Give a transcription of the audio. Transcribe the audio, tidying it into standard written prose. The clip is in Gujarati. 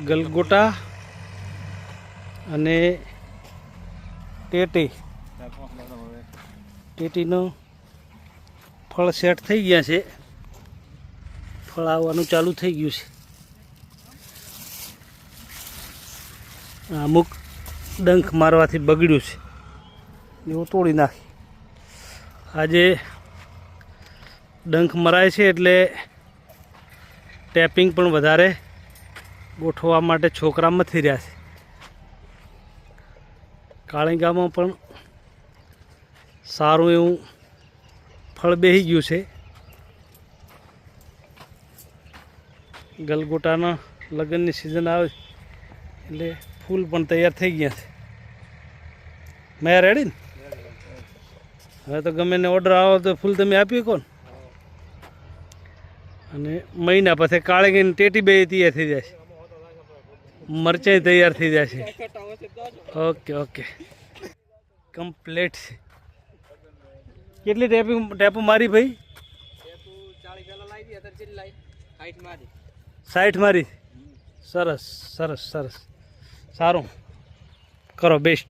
ગલગોટા અને ટેટીનો ફળ સેટ થઈ ગયા છે. ફળ આવવાનું ચાલુ થઈ ગયું છે. અમુક ડંખ મારવાથી બગડ્યું છે, એવું તોડી નાખી. આજે ડંખ મરાય છે એટલે ટેપિંગ પણ વધારે ગોઠવવા માટે છોકરા મથી રહ્યા છે. કાળીંગામાં પણ સારું એવું ફળ બેસી ગયું છે. ગલગોટાના લગ્નની સિઝન આવે એટલે ફૂલ પણ તૈયાર થઈ ગયા છે. મેં રેડી ને હવે તો ગમે ને ઓર્ડર આવો તો ફૂલ તમે આપી શકો ને. અને મહિના પછી કાળીંગીની ટેટી બે તૈયાર થઈ જાય છે, મરચાઈ તૈયાર થઈ જાય છે. ઓકે ઓકે કમ્પ્લીટ છે. કેટલી ટેપો મારી ભાઈ? 60 મારી. સરસ સરસ સરસ, સારું કરો, બેસ્ટ.